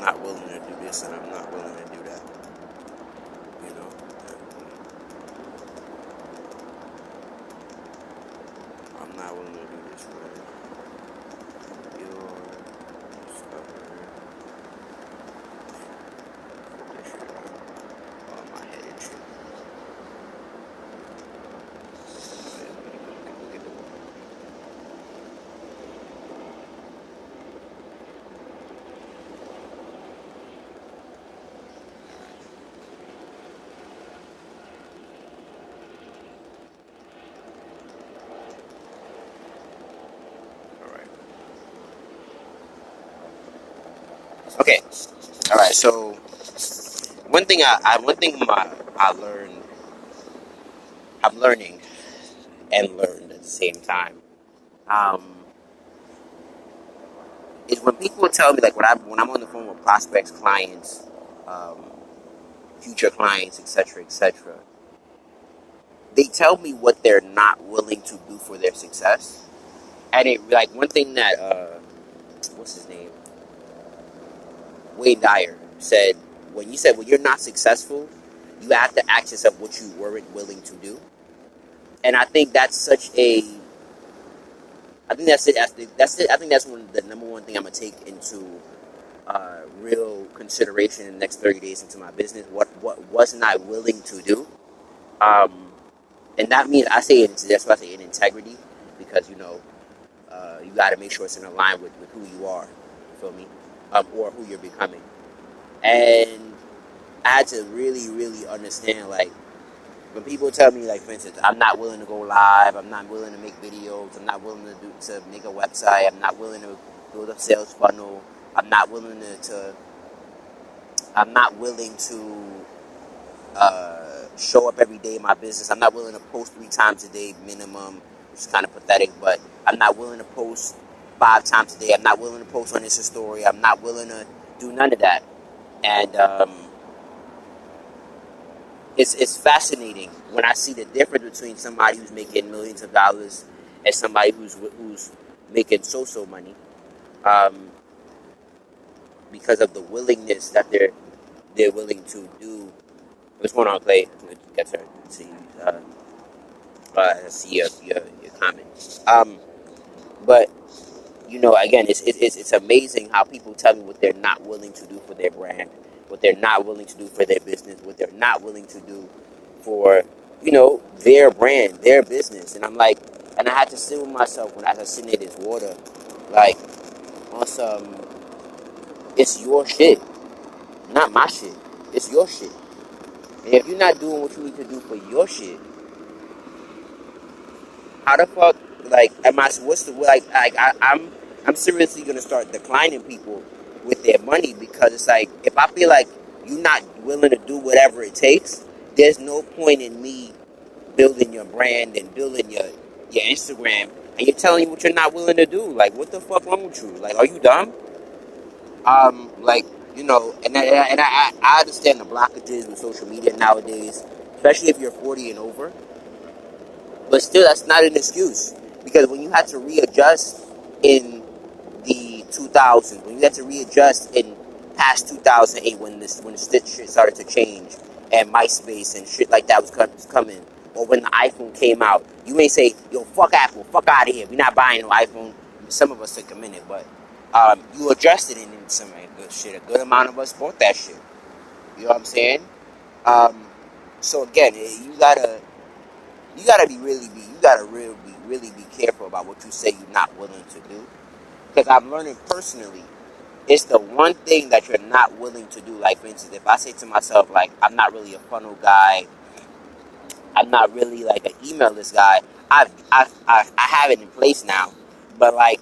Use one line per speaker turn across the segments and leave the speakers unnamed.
not willing to do this and I'm not willing to do that. You know, I'm not willing to do this for your discover this shit on my head and shit. All right. Okay. All right. So one thing I learned, I'm learning and learned at the same time. Um, is when people tell me like when I'm on the phone with prospects, clients, um, future clients, etc., etc. They tell me what they're not willing to do for their success, and it like one thing that what's his name, Wayne Dyer said when you're not successful, you have to ask yourself what you weren't willing to do, and I think that's such a I think that's it. That's it. I think that's the number one thing I'm gonna take into real consideration in the next 30 days into my business. What wasn't I willing to do? Um, and that means that's why I say in integrity, because you got to make sure it's in line with who you are. You feel me? Or who you're becoming. And I had to really, really understand like when people tell me like, for instance, I'm not willing to go live, I'm not willing to make videos, I'm not willing to make a website, I'm not willing to build a sales funnel, I'm not willing to I'm not willing to show up every day in my business. I'm not willing to post 3 times a day minimum, which is kind of pathetic, but I'm not willing to post 5 times a day. I'm not willing to post on Insta story. I'm not willing to do none of that. And it's fascinating when I see the difference between somebody who's making millions of dollars and somebody who's making so money, um, because of the willingness that they're willing to do. What's going on, Clay? Get her. See, I see your comment. But again, it's amazing how people tell me what they're not willing to do for their brand, what they're not willing to do for their business, what they're not willing to do for their brand, their business, and I'm like, and I had to sit with myself when I was sitting in this water, like on some, it's your shit, not my shit. It's your shit. And if you're not doing what you need to do for your shit, how the fuck, like, am I? What's the like? I'm seriously gonna start declining people with their money because it's like if I feel like you're not willing to do whatever it takes, there's no point in me building your brand and building your Instagram, and you're telling me what you're not willing to do. Like, what the fuck wrong with you? Like, are you dumb? Like, and I understand the blockages with social media nowadays, especially if you're 40 and over. But still, that's not an excuse because when you had to readjust in the 2000s, when you had to readjust in past 2008, when the shit started to change and MySpace and shit like that was coming, or when the iPhone came out, you may say, "Yo, fuck Apple, fuck out of here. We're not buying no iPhone." Some of us took a minute, but you adjusted it in some good shit. A good amount of us bought that shit. You know what I'm saying? Um, so again, you gotta really be careful about what you say you're not willing to do. Because I'm learning personally, it's the one thing that you're not willing to do. Like, for instance, if I say to myself, like, I'm not really a funnel guy, I'm not really like an email list guy. I have it in place now, but like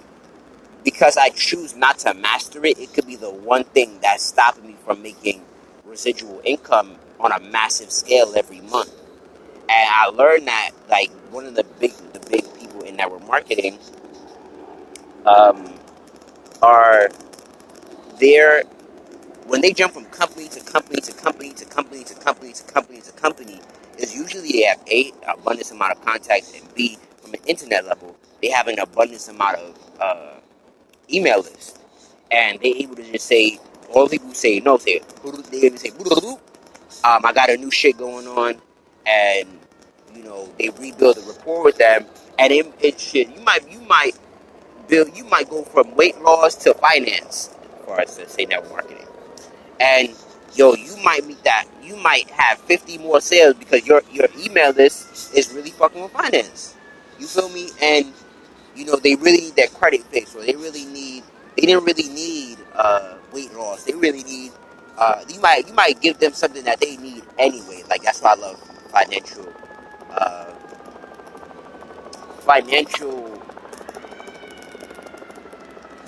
because I choose not to master it, it could be the one thing that's stopping me from making residual income on a massive scale every month. And I learned that like one of the big people in network marketing um, are there when they jump from company to company to company to company to company to company to company. Is usually they have A, abundance amount of contacts, and B, from an internet level, they have an abundance amount of email lists, and they're able to just say, All the people who say no say they even say I got a new shit going on, and they rebuild the rapport with them, and it shit. You might go from weight loss to finance, as far as to say network marketing, and you might have 50 more sales because your email list is really fucking with finance. You feel me? And they really need that credit fix, or they didn't really need weight loss. They really need you might give them something that they need anyway. Like that's why I love uh, financial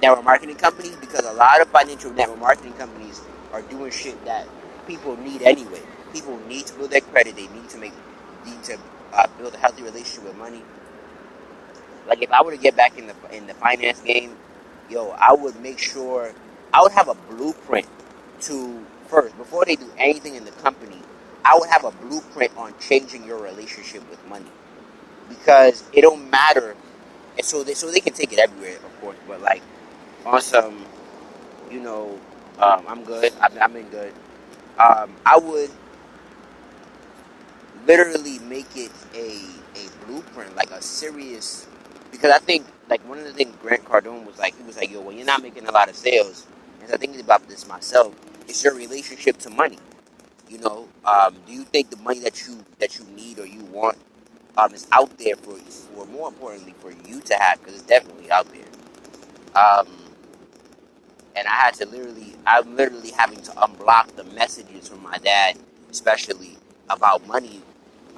network marketing companies, because a lot of financial network marketing companies are doing shit that people need anyway. People need to build their credit. They need to build a healthy relationship with money. Like if I were to get back in the finance game, I would make sure I would have a blueprint to first before they do anything in the company. I would have a blueprint on changing your relationship with money, because it don't matter, and so they can take it everywhere, of course. But like on some, you know, I'm good. I'm in good. I would literally make it a blueprint, like a serious. Because I think like one of the things Grant Cardone was like, he was like, yo, when you're not making a lot of sales, and I think about this myself, it's your relationship to money. Do you think the money that you need or you want is out there for you, or more importantly for you to have? Because it's definitely out there. Um, and I'm literally having to unblock the messages from my dad, especially about money,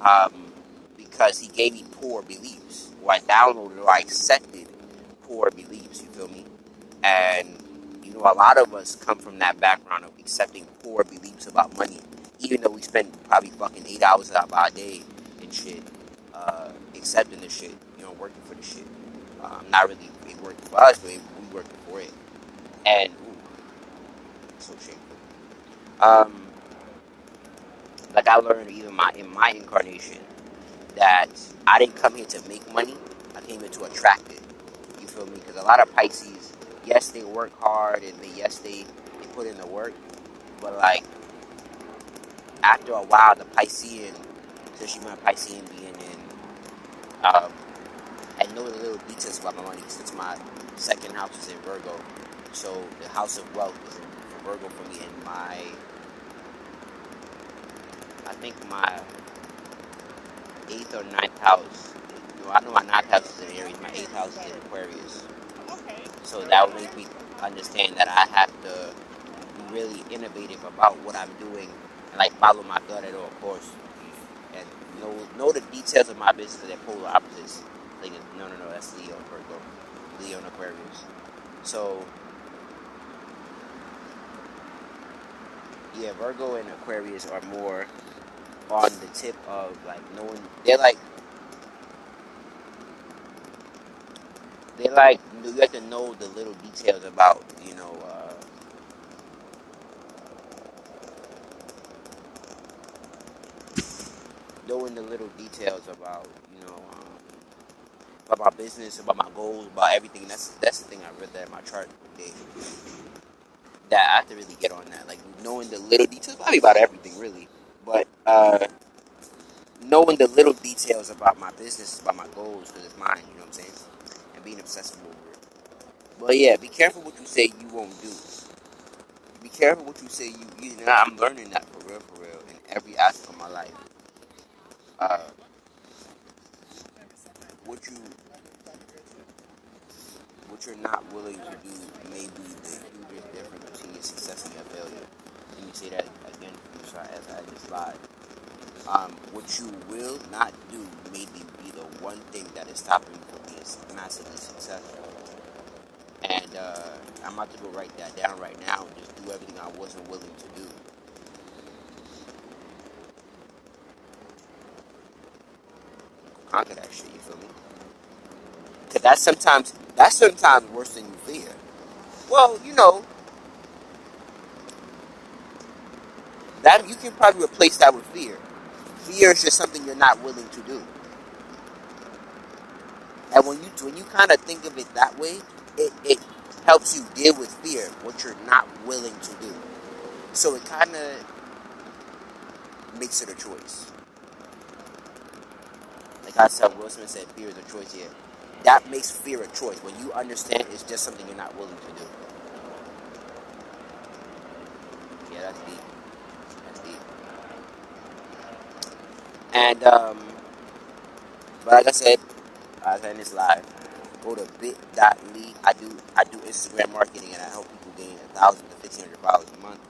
um, because he gave me poor beliefs, or I downloaded or I accepted poor beliefs. You feel me? And a lot of us come from that background of accepting poor beliefs about money, even though we spend probably fucking 8 hours out of our day and shit, accepting the shit, working for the shit. Not really it working for us, but we working for it. And so shameful. Um, like I learned even in my incarnation that I didn't come here to make money. I came here to attract it. You feel me? Because a lot of Pisces, yes, they work hard and they put in the work, but like after a while, the Piscean, especially my Piscean being in, um, I know the little details about my money since my second house is in Virgo, so the house of wealth is in Virgo for me, and I think my eighth or ninth house. I know my ninth house is in Aries. My eighth house is in Aquarius. So that will make me understand that I have to be really innovative about what I'm doing and like follow my gut at all course, and know the details of my business. They're polar opposites. Like no, that's Leo and Virgo, Leo and Aquarius. So yeah, Virgo and Aquarius are more on the tip of like knowing. They're like you have to know the little details about knowing the little details about about my business, about my goals, about everything. That's the thing I read that in my chart today. That I have to really get on that, like knowing the little details, probably about everything really, but knowing the little details about my business, about my goals, because it's mine. You know what I'm saying? And being obsessive over it. But yeah, be careful what you say you won't do. Be careful what you say you. I'm learning that for real, in every aspect of my life. Uh, what you what you're not willing to do may be the hugest difference between your success and your failure. Let me say that again for you, so as I just lied. What you will not do may be the one thing that is stopping you from being massively successful. And I'm about to go write that down right now and just do everything I wasn't willing to do. Conquer that shit, you feel me? Because that's sometimes worse than you fear. Well, that you can probably replace that with fear. Fear is just something you're not willing to do. And when you kind of think of it that way, it helps you deal with fear, what you're not willing to do. So it kind of makes it a choice. Like I said, Will Smith said, fear is a choice here. That makes fear a choice. When you understand it's just something you're not willing to do. Yeah, that's deep. That's deep. And, but like I said, I was in this live. Go to bit.ly. I do Instagram marketing and I help people gain 1,000 to 1,500 followers a month.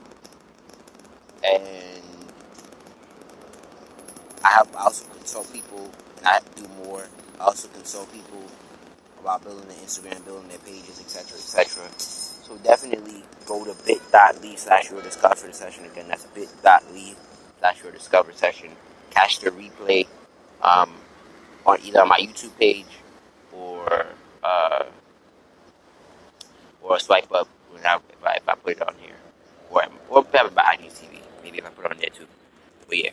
And I also consult people and I do more. I also consult people about building their Instagram, building their pages, etc., etc. So definitely go to bit.ly/your discover session. Again, that's bit.ly/your discover session. Catch the replay um, on either on my YouTube page or uh, or swipe up when if I put it on here, or have it by IGTV. Maybe if I put it on there too. But yeah.